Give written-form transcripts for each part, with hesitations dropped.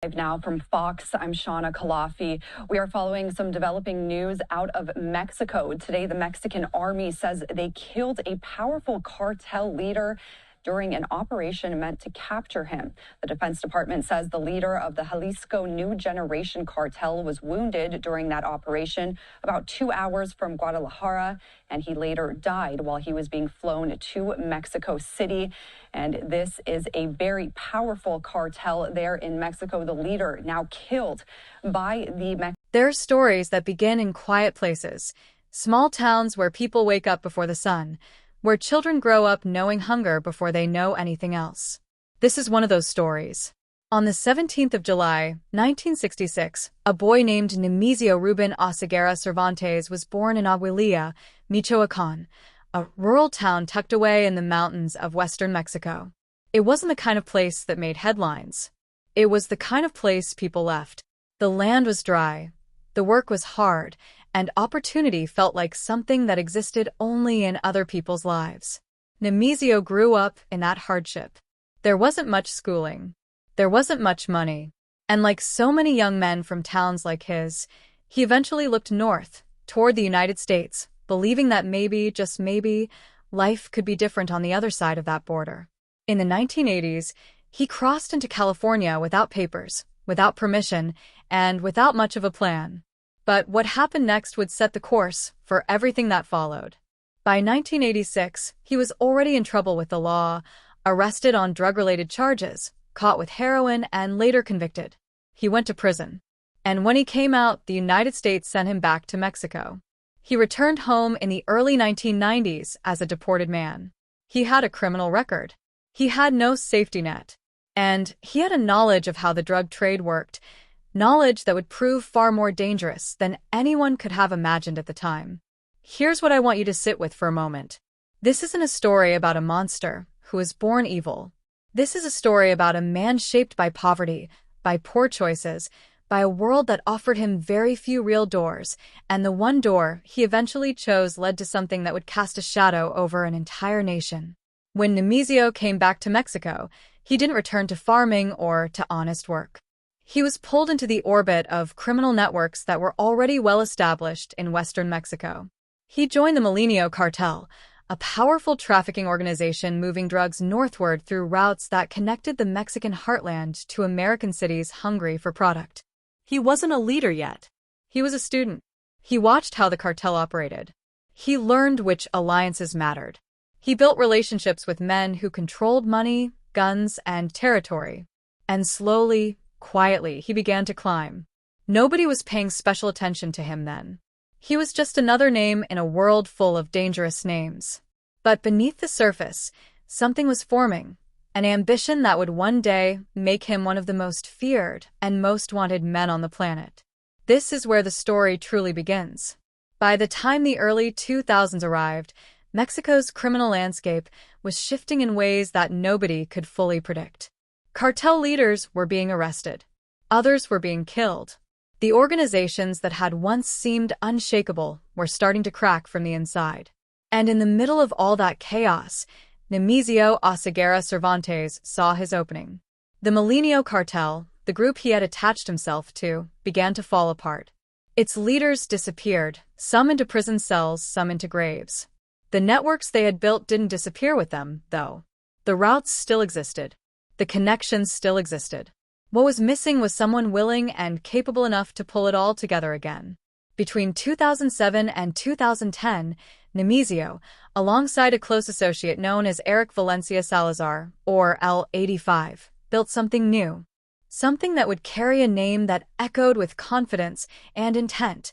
Live now from Fox. I'm Shauna Kalafi. We are following some developing news out of Mexico. Today, the Mexican army says they killed a powerful cartel leader during an operation meant to capture him. The Defense Department says the leader of the Jalisco New Generation Cartel was wounded during that operation about 2 hours from Guadalajara, and he later died while he was being flown to Mexico City. And this is a very powerful cartel there in Mexico. The leader now killed by the There are stories that begin in quiet places, small towns where people wake up before the sun, where children grow up knowing hunger before they know anything else. This is one of those stories. On the 17th of July, 1966, a boy named Nemesio Ruben Oseguera Cervantes was born in Aguililla, Michoacán, a rural town tucked away in the mountains of western Mexico. It wasn't the kind of place that made headlines. It was the kind of place people left. The land was dry, the work was hard, and opportunity felt like something that existed only in other people's lives. Nemesio grew up in that hardship. There wasn't much schooling. There wasn't much money. And like so many young men from towns like his, he eventually looked north, toward the United States, believing that maybe, just maybe, life could be different on the other side of that border. In the 1980s, he crossed into California without papers, without permission, and without much of a plan. But what happened next would set the course for everything that followed. By 1986, he was already in trouble with the law, arrested on drug-related charges, caught with heroin, and later convicted. He went to prison. And when he came out, the United States sent him back to Mexico. He returned home in the early 1990s as a deported man. He had a criminal record. He had no safety net. And he had a knowledge of how the drug trade worked, knowledge that would prove far more dangerous than anyone could have imagined at the time. Here's what I want you to sit with for a moment. This isn't a story about a monster who was born evil. This is a story about a man shaped by poverty, by poor choices, by a world that offered him very few real doors, and the one door he eventually chose led to something that would cast a shadow over an entire nation. When Nemesio came back to Mexico, he didn't return to farming or to honest work. He was pulled into the orbit of criminal networks that were already well established in western Mexico. He joined the Mencho cartel, a powerful trafficking organization moving drugs northward through routes that connected the Mexican heartland to American cities hungry for product. He wasn't a leader yet. He was a student. He watched how the cartel operated. He learned which alliances mattered. He built relationships with men who controlled money, guns, and territory. And slowly, quietly, he began to climb. Nobody was paying special attention to him then. He was just another name in a world full of dangerous names. But beneath the surface, something was forming, an ambition that would one day make him one of the most feared and most wanted men on the planet. This is where the story truly begins. By the time the early 2000s arrived, Mexico's criminal landscape was shifting in ways that nobody could fully predict. Cartel leaders were being arrested. Others were being killed. The organizations that had once seemed unshakable were starting to crack from the inside. And in the middle of all that chaos, Nemesio Oseguera Cervantes saw his opening. The Mencho cartel, the group he had attached himself to, began to fall apart. Its leaders disappeared, some into prison cells, some into graves. The networks they had built didn't disappear with them, though. The routes still existed. The connections still existed. What was missing was someone willing and capable enough to pull it all together again. Between 2007 and 2010, Nemesio, alongside a close associate known as Eric Valencia Salazar, or L85, built something new. Something that would carry a name that echoed with confidence and intent.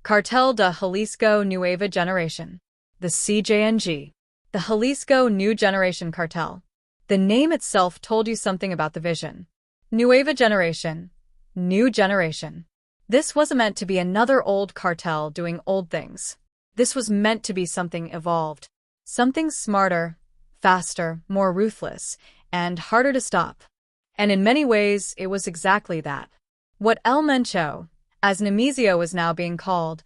Cartel de Jalisco Nueva Generation. The CJNG. The Jalisco New Generation Cartel. The name itself told you something about the vision. Nueva Generation. New Generation. This wasn't meant to be another old cartel doing old things. This was meant to be something evolved. Something smarter, faster, more ruthless, and harder to stop. And in many ways, it was exactly that. What El Mencho, as Nemesio was now being called,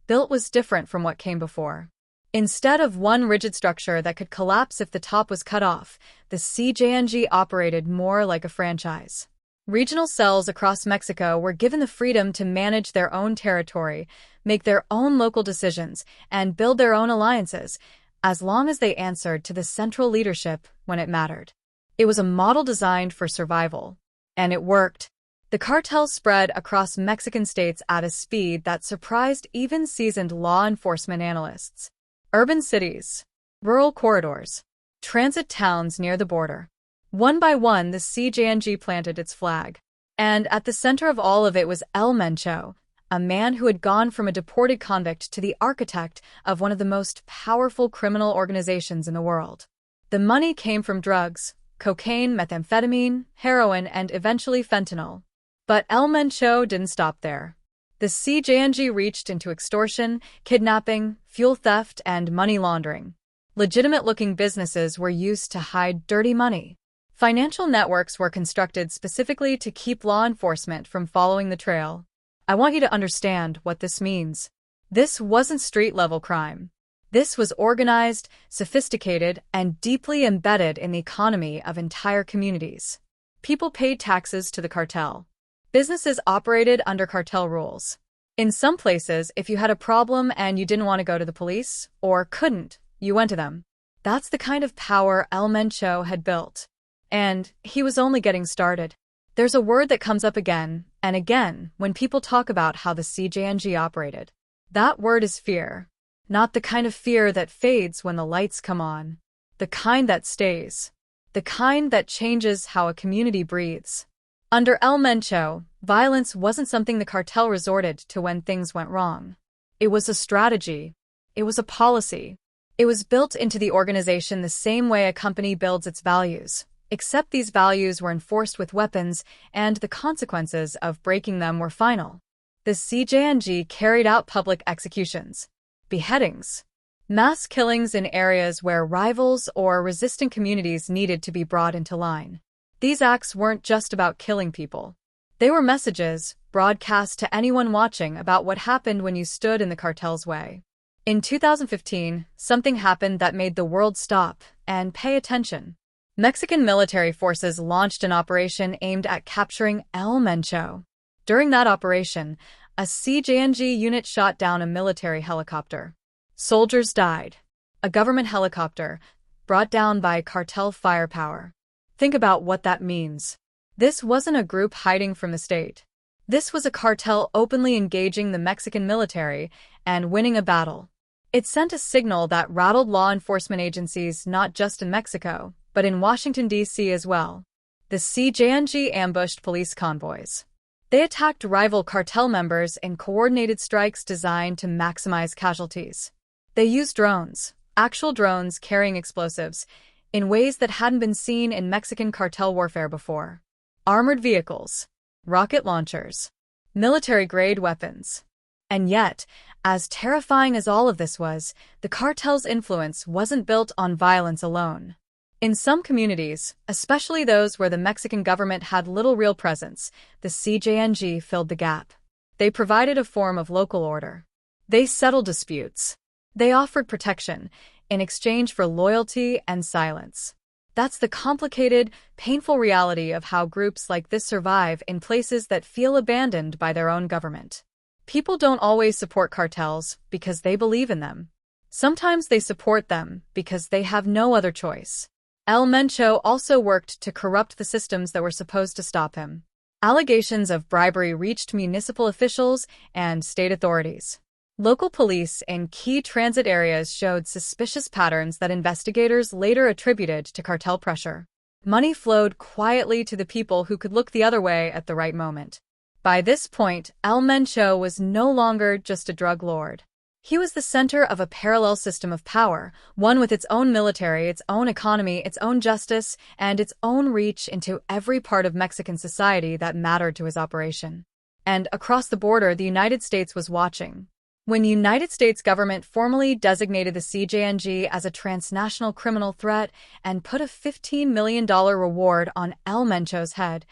built was different from what came before. Instead of one rigid structure that could collapse if the top was cut off, the CJNG operated more like a franchise. Regional cells across Mexico were given the freedom to manage their own territory, make their own local decisions, and build their own alliances, as long as they answered to the central leadership when it mattered. It was a model designed for survival. And it worked. The cartels spread across Mexican states at a speed that surprised even seasoned law enforcement analysts. Urban cities, rural corridors, transit towns near the border. One by one, the CJNG planted its flag. And at the center of all of it was El Mencho, a man who had gone from a deported convict to the architect of one of the most powerful criminal organizations in the world. The money came from drugs, cocaine, methamphetamine, heroin, and eventually fentanyl. But El Mencho didn't stop there. The CJNG reached into extortion, kidnapping, fuel theft, and money laundering. Legitimate-looking businesses were used to hide dirty money. Financial networks were constructed specifically to keep law enforcement from following the trail. I want you to understand what this means. This wasn't street-level crime. This was organized, sophisticated, and deeply embedded in the economy of entire communities. People paid taxes to the cartel. Businesses operated under cartel rules. In some places, if you had a problem and you didn't want to go to the police, or couldn't, you went to them. That's the kind of power El Mencho had built. And he was only getting started. There's a word that comes up again and again when people talk about how the CJNG operated. That word is fear. Not the kind of fear that fades when the lights come on. The kind that stays. The kind that changes how a community breathes. Under El Mencho, violence wasn't something the cartel resorted to when things went wrong. It was a strategy. It was a policy. It was built into the organization the same way a company builds its values. Except these values were enforced with weapons, and the consequences of breaking them were final. The CJNG carried out public executions, beheadings, mass killings in areas where rivals or resistant communities needed to be brought into line. These acts weren't just about killing people. They were messages, broadcast to anyone watching about what happened when you stood in the cartel's way. In 2015, something happened that made the world stop and pay attention. Mexican military forces launched an operation aimed at capturing El Mencho. During that operation, a CJNG unit shot down a military helicopter. Soldiers died. A government helicopter, brought down by cartel firepower. Think about what that means. This wasn't a group hiding from the state. This was a cartel openly engaging the Mexican military and winning a battle. It sent a signal that rattled law enforcement agencies not just in Mexico, but in Washington, D.C. as well. The CJNG ambushed police convoys. They attacked rival cartel members in coordinated strikes designed to maximize casualties. They used drones, actual drones carrying explosives, in ways that hadn't been seen in Mexican cartel warfare before. Armored vehicles, rocket launchers, military-grade weapons. And yet, as terrifying as all of this was, the cartel's influence wasn't built on violence alone. In some communities, especially those where the Mexican government had little real presence, the CJNG filled the gap. They provided a form of local order. They settled disputes. They offered protection in exchange for loyalty and silence. That's the complicated, painful reality of how groups like this survive in places that feel abandoned by their own government. People don't always support cartels because they believe in them. Sometimes they support them because they have no other choice. El Mencho also worked to corrupt the systems that were supposed to stop him. Allegations of bribery reached municipal officials and state authorities. Local police in key transit areas showed suspicious patterns that investigators later attributed to cartel pressure. Money flowed quietly to the people who could look the other way at the right moment. By this point, El Mencho was no longer just a drug lord. He was the center of a parallel system of power, one with its own military, its own economy, its own justice, and its own reach into every part of Mexican society that mattered to his operation. And across the border, the United States was watching. When the United States government formally designated the CJNG as a transnational criminal threat and put a $15 million reward on El Mencho's head,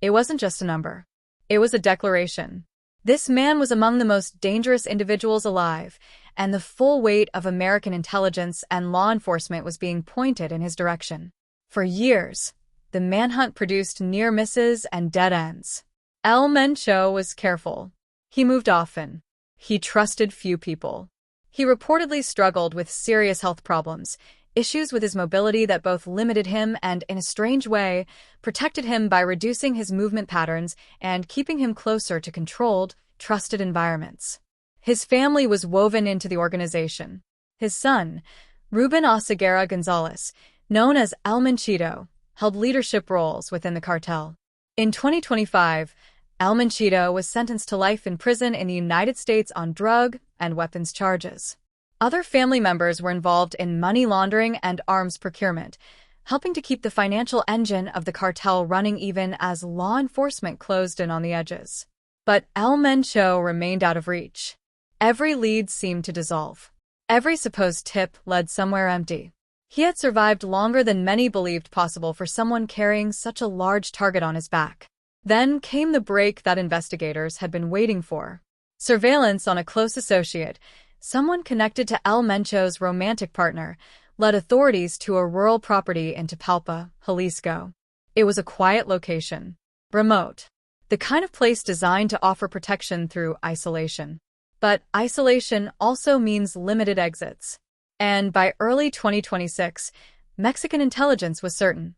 it wasn't just a number. It was a declaration. This man was among the most dangerous individuals alive, and the full weight of American intelligence and law enforcement was being pointed in his direction. For years, the manhunt produced near misses and dead ends. El Mencho was careful. He moved often. He trusted few people. He reportedly struggled with serious health problems, issues with his mobility that both limited him and, in a strange way, protected him by reducing his movement patterns and keeping him closer to controlled, trusted environments. His family was woven into the organization. His son, Ruben Oseguera Gonzalez, known as El Menchito, held leadership roles within the cartel. In 2025, El Menchito was sentenced to life in prison in the United States on drug and weapons charges. Other family members were involved in money laundering and arms procurement, helping to keep the financial engine of the cartel running even as law enforcement closed in on the edges. But El Mencho remained out of reach. Every lead seemed to dissolve. Every supposed tip led somewhere empty. He had survived longer than many believed possible for someone carrying such a large target on his back. Then came the break that investigators had been waiting for. Surveillance on a close associate, someone connected to El Mencho's romantic partner, led authorities to a rural property in Tapalpa, Jalisco. It was a quiet location. Remote. The kind of place designed to offer protection through isolation. But isolation also means limited exits. And by early 2026, Mexican intelligence was certain.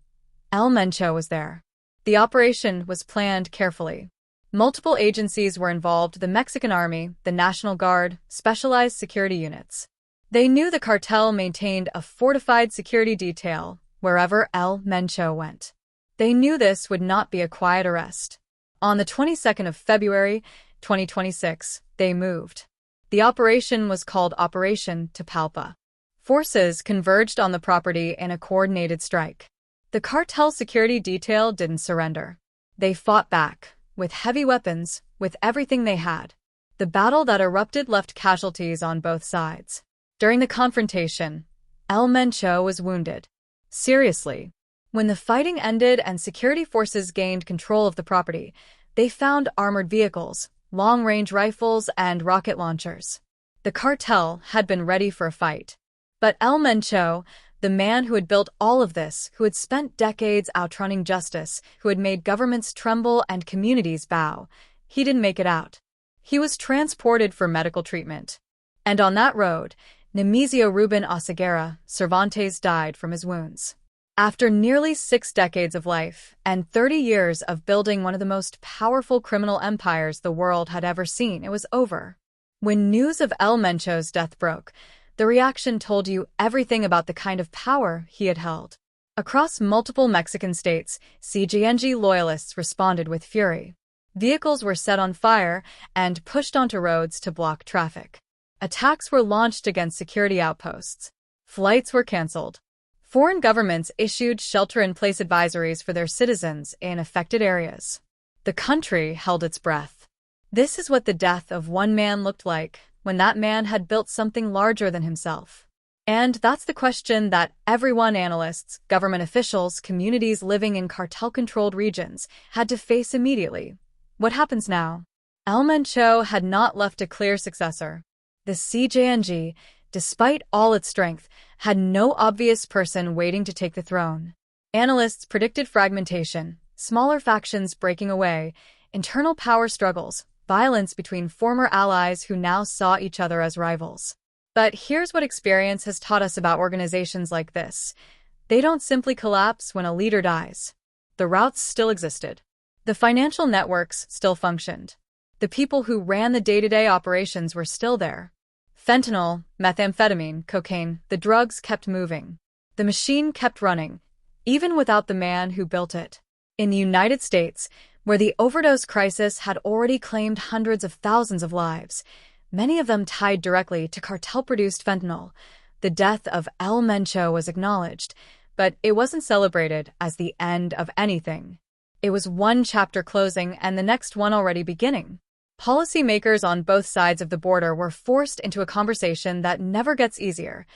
El Mencho was there. The operation was planned carefully. Multiple agencies were involved: the Mexican Army, the National Guard, specialized security units. They knew the cartel maintained a fortified security detail wherever El Mencho went. They knew this would not be a quiet arrest. On the 22nd of February, 2026, they moved. The operation was called Operation Tapalpa. Forces converged on the property in a coordinated strike. The cartel security detail didn't surrender. They fought back, with heavy weapons, with everything they had. The battle that erupted left casualties on both sides. During the confrontation, El Mencho was wounded. Seriously. When the fighting ended and security forces gained control of the property, they found armored vehicles, long-range rifles, and rocket launchers. The cartel had been ready for a fight. But El Mencho, the man who had built all of this, who had spent decades outrunning justice, who had made governments tremble and communities bow, he didn't make it out. He was transported for medical treatment. And on that road, Nemesio Ruben Oseguera Cervantes died from his wounds. After nearly 6 decades of life and 30 years of building one of the most powerful criminal empires the world had ever seen, it was over. When news of El Mencho's death broke, the reaction told you everything about the kind of power he had held. Across multiple Mexican states, CGNG loyalists responded with fury. Vehicles were set on fire and pushed onto roads to block traffic. Attacks were launched against security outposts. Flights were canceled. Foreign governments issued shelter-in-place advisories for their citizens in affected areas. The country held its breath. This is what the death of one man looked like, when that man had built something larger than himself. And that's the question that everyone, analysts, government officials, communities living in cartel-controlled regions, had to face immediately. What happens now? El Mencho had not left a clear successor. The CJNG, despite all its strength, had no obvious person waiting to take the throne. Analysts predicted fragmentation, smaller factions breaking away, internal power struggles, violence between former allies who now saw each other as rivals. But here's what experience has taught us about organizations like this. They don't simply collapse when a leader dies. The routes still existed. The financial networks still functioned. The people who ran the day-to-day operations were still there. Fentanyl, methamphetamine, cocaine, the drugs kept moving. The machine kept running, even without the man who built it. In the United States, where the overdose crisis had already claimed hundreds of thousands of lives, many of them tied directly to cartel-produced fentanyl, the death of El Mencho was acknowledged, but it wasn't celebrated as the end of anything. It was one chapter closing and the next one already beginning. Policymakers on both sides of the border were forced into a conversation that never gets easier.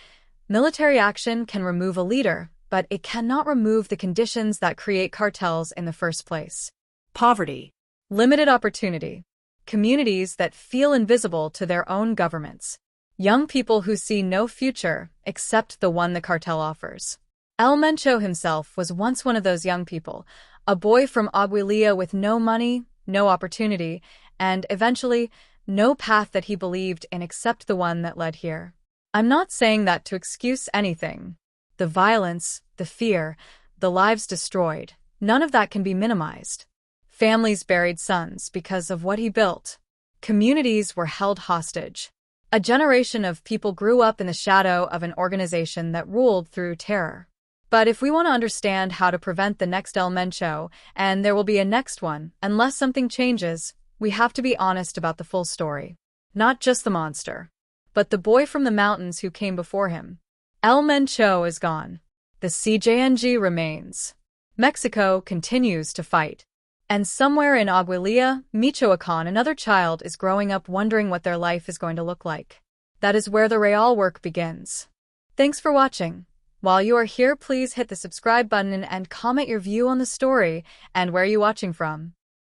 Military action can remove a leader, but it cannot remove the conditions that create cartels in the first place. Poverty, limited opportunity, communities that feel invisible to their own governments, young people who see no future except the one the cartel offers. El Mencho himself was once one of those young people, a boy from Aguililla with no money, no opportunity, and eventually, no path that he believed in except the one that led here. I'm not saying that to excuse anything. The violence, the fear, the lives destroyed, none of that can be minimized. Families buried sons because of what he built. Communities were held hostage. A generation of people grew up in the shadow of an organization that ruled through terror. But if we want to understand how to prevent the next El Mencho, and there will be a next one, unless something changes, we have to be honest about the full story. Not just the monster, but the boy from the mountains who came before him. El Mencho is gone. The CJNG remains. Mexico continues to fight. And somewhere in Aguililla, Michoacán, another child is growing up wondering what their life is going to look like. That is where the real work begins. Thanks for watching. While you are here, please hit the subscribe button and comment your view on the story and where you're watching from.